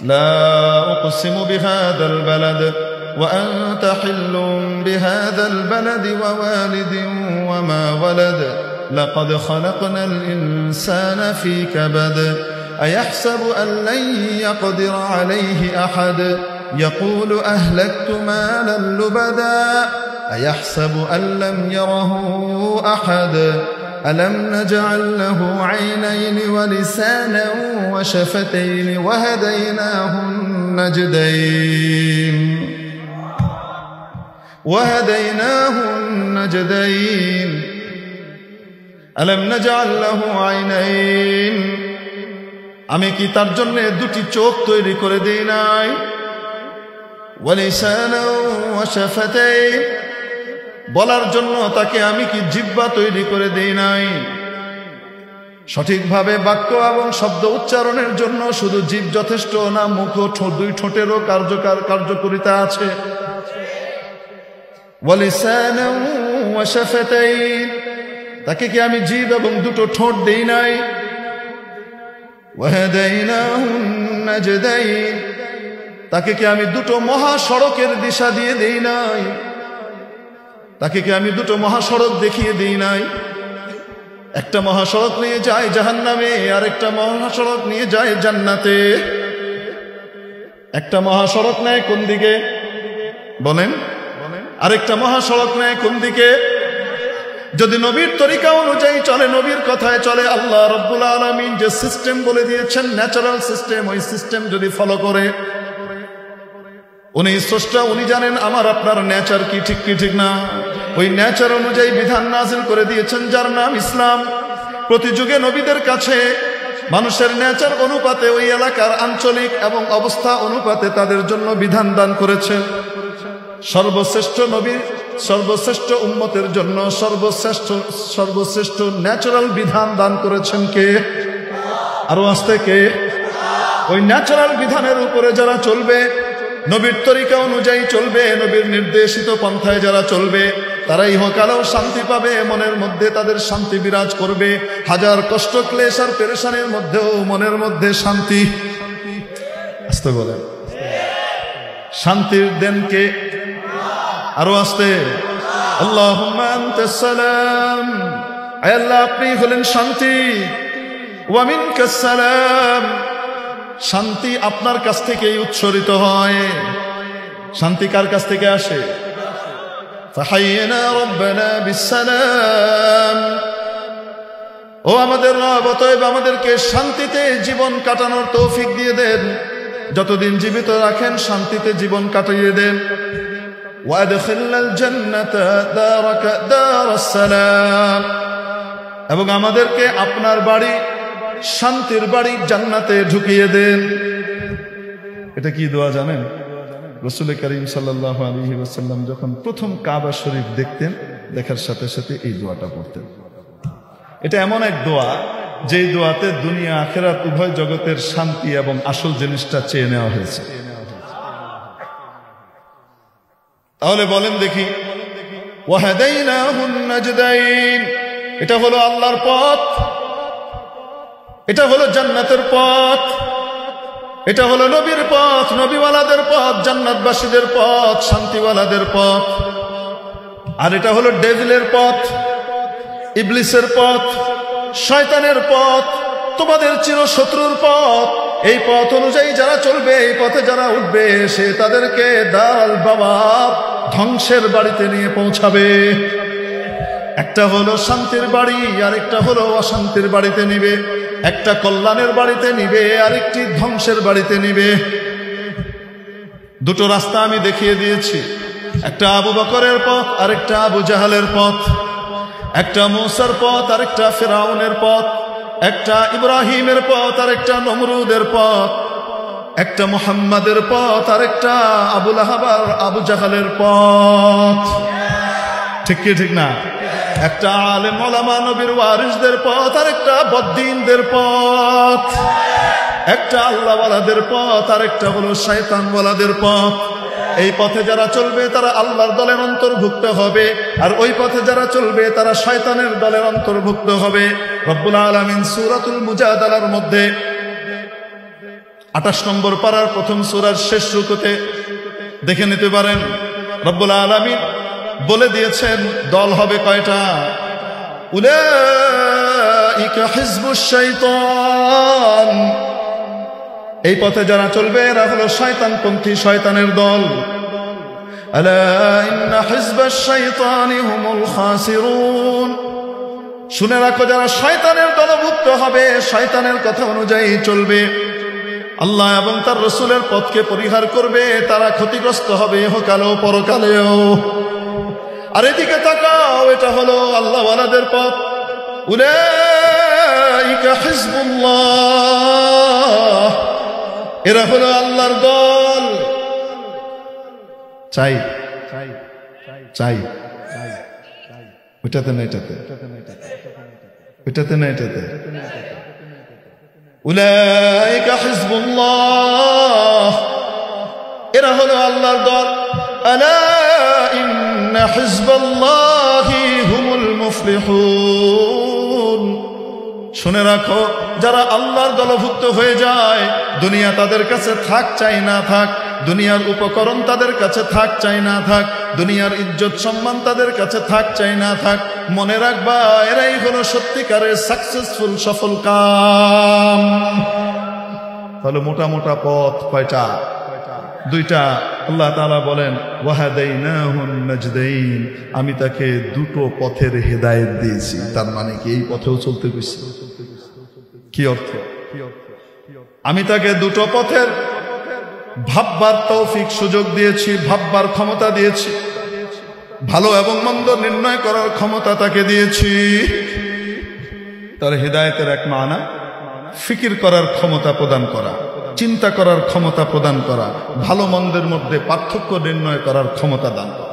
لا أقسم بهذا البلد وأنت حل بهذا البلد ووالد وما ولد لقد خلقنا الإنسان في كبد أيحسب أن لن يقدر عليه أحد يقول أهلكت مالا لبدا أيحسب أن لم يره أحد ألم نجعل له عينين ولسانا وشفتين وهديناه النجدين ألم نجعل له عينين আমি কি তার জন্য দুটি চোখ তৈরি করে দেই নাই ওয়ালিসানা ওয়া শাফাতাইন বলার জন্য তাকে আমি কি জিহ্বা তৈরি করে দেই নাই সঠিকভাবে বাক্য এবং শব্দ উচ্চারণের জন্য শুধু জিহ্ব যথেষ্ট না মুখ ও দুই ঠোঁটেরও কার্যকারিতা আছে ওয়ালিসানা ওয়া শাফাতাইন তাকে কি আমি জিহ্ব এবং দুটো ঠোঁট দেই নাই وهديناه النجدين তাকে কি আমি দুটো মহাসড়কের দিশা দিয়ে দেই নাই তাকে কি আমি দুটো মহাসড়ক দেখিয়ে দেই নাই একটা মহাসড়ক নিয়ে যায় জাহান্নামে আর একটা মহাসড়ক নিয়ে যায় জান্নাতে একটা মহাসড়ক নেয় কোন দিকে বলেন আরেকটা মহাসড়ক নেয় কোন দিকে যদি নবীর তরিকা অনুযায়ী চলে নবীর কথায় চলে আল্লাহ রাব্বুল আলামিন যে সিস্টেম বলে দিয়েছেন ন্যাচারাল সিস্টেম ওই সিস্টেম যদি ফলো করে উনি স্রষ্টা উনি জানেন আমার আপনার নেচার কি ঠিক কি ঠিক না ওই নেচার অনুযায়ী বিধান নাযিল করে দিয়েছেন যার নাম ইসলাম প্রতি যুগে নবীদের কাছে মানুষের নেচার অনুপাতে ওই এলাকার আঞ্চলিক এবং অবস্থা অনুপাতে তাদের জন্য বিধান দান করেছেন সর্বশ্রেষ্ঠ নবী সর্বশ্রেষ্ঠ উম্মতের জন্য সর্বশ্রেষ্ঠ ন্যাচারাল বিধান দান করেছেন কে আরো আসতে কে ওই ন্যাচারাল বিধানের উপরে যারা চলবে নবীর তরিকা অনুযায়ী চলবে নবীর নির্দেশিত পন্থায় যারা চলবে তারা ইহকালেও শান্তি পাবে মনের মধ্যে তাদের শান্তি বিরাজ করবে হাজার কষ্ট ক্লেশ আর পেরেশানির মধ্যেও মনের মধ্যে শান্তি আসতে বলে শান্তির দেন কে আরো আসতে আল্লাহুম্মা আনতাস সালাম আয় আল্লাহ আপনি হলেন শান্তি ওয়া মিনকাস সালাম শান্তি আপনার কাছ থেকেই উচ্চারিত হয় শান্তি কার কাছ থেকে আসে ফাহাইনা রাব্বানা বিসসালাম ও আমাদের রব অতএব আমাদেরকে শান্তিতে জীবন কাটানোর তৌফিক দিয়ে দেন যতদিন জীবিত রাখেন শান্তিতে জীবন কাটিয়ে দেন وادخلنا الجنة دارك دار السلام এবং আমাদেরকে আপনার বাড়ি শান্তির বাড়ি জান্নাতে ঢুকিয়ে দেন এটা কি দোয়া জানেন রাসূল করিম সাল্লাল্লাহু আলাইহি ওয়াসাল্লাম যখন প্রথম কাবা শরীফ দেখতেন দেখার সাথে সাথে এই দোয়াটা পড়তেন এটা এমন এক দোয়া যেই দোয়াতে দুনিয়া আখিরাত উভয় জগতের শান্তি এবং আসল জিনিসটা চেয়ে নেওয়া হয়েছে তাহলে বলেন দেখি ওয়াহাদাইনাহুন নাজদাইন এটা হলো আল্লাহর পথ এটা হলো জান্নাতের পথ এটা হলো নবীর পথ নবীওয়ালাদের পথ জান্নাতবাসীদের পথ শান্তিওয়ালাদের পথ আর এটা হলো ডেভিলের পথ ইবলিসের পথ শয়তানের পথ তোমাদের চিরশত্রুর পথ এই পথ অনুযায়ী যারা চলবে এই পথে যারা উঠবে সে তাদেরকে দাল বাওয়াব ধ্বংসের বাড়িতে নিয়ে পৌঁছাবে একটা হলো শান্তির বাড়ি আর একটা হলো অশান্তির বাড়িতে নিবে একটা কল্যাণের বাড়িতে নিবে আর একটি ধ্বংসের বাড়িতে নিবে দুটো রাস্তা আমি দেখিয়ে দিয়েছি একটা আবু বকরের পথ আর একটা আবু জাহালের পথ একটা মূসার পথ আর একটা ফিরাউনের পথ একটা ইব্রাহিমের পথ আর একটা নমরুদের পথ একটা মুহাম্মাদের পথ আর একটা আবু লাহাব আর আবু জাহালের পথ ঠিক কি ঠিক না একটা আলেম ওলামা নবীর ওয়ারিসদের পথ আর একটা বদ্দিনদের পথ একটা আল্লাহওয়ালাদের পথ আর একটা হলো শয়তানওয়ালাদের পথ এই পথে যারা চলবে তারা আল্লাহর দলের অন্তর্ভুক্ত হবে আর ওই পথে যারা চলবে তারা শয়তানের দলের অন্তর্ভুক্ত হবে রব্বুল আলামিন সূরাতুল মুজাদালার মধ্যে 28 নম্বর পারার প্রথম সূরার শেষ রুকুতে দেখে নিতে পারেন, রব্বুল আলামিন বলে দিয়েছেন দল হবে কয়টা। উলাইকা হিজবুশ শাইতান, এই পথে যারা চলবে এরা হলো শয়তানপন্থী, শয়তানের দল। আলা ইন্না হিজবাশ শাইতানি হুমুল খাসিরুন, শুনে রাখো যারা শয়তানের দলভুক্ত হবে, শয়তানের কথা অনুযায়ী চলবে, আল্লাহ এবং তার রাসূলের পথকে পরিহার করবে, তারা ক্ষতিগ্রস্ত হবে ইহকালেও পরকালেও। আর এদিকে তাকাও, এটা হলো আল্লাহওয়ালাদের পথ। উলাইকা হিজবুল্লাহ, এরা হলো আল্লাহর দল। চাই চাই ওইটাতে না এটাতে, ওইটাতে না এটাতে। উলাইকা হিজবুল্লাহ, এরা হলো আল্লাহর দল। আলা ইন্না হিজবাল্লাহি হুমুল মুফলিহুন, শুনে রাখো যারা আল্লাহর দলভুক্ত হয়ে যায়, দুনিয়া তাদের কাছে থাক চাই না থাক, দুনিয়ার উপকরণ তাদের কাছে থাক চাই না থাক, দুনিয়ার ইজ্জত সম্মান তাদের কাছে থাক চাই না থাক, মনে রাখবা এরাই হলো সত্যিকারের সাকসেসফুল, সফল কাম। তাহলে মোটা মোটা পথ কয়টা? দুইটা। আল্লাহ তাআলা বলেন ওয়াহাদাইনাহুন নাজদাইন, আমি তাকে দুটো পথের হেদায়েত দিয়েছি। তার মানে কি এই পথেও চলতে গেছে? কি অর্থ? আমি তাকে দুটো পথের ভাববার তৌফিক সুযোগ দিয়েছি, ভাববার ক্ষমতা দিয়েছি, ভালো এবং মন্দ নির্ণয় করার ক্ষমতা তাকে দিয়েছি। তার হেদায়েতের এক মানা ফিকির করার ক্ষমতা প্রদান করা, চিন্তা করার ক্ষমতা প্রদান করা, ভালো মন্দের মধ্যে পার্থক্য নির্ণয় করার ক্ষমতা দান করা।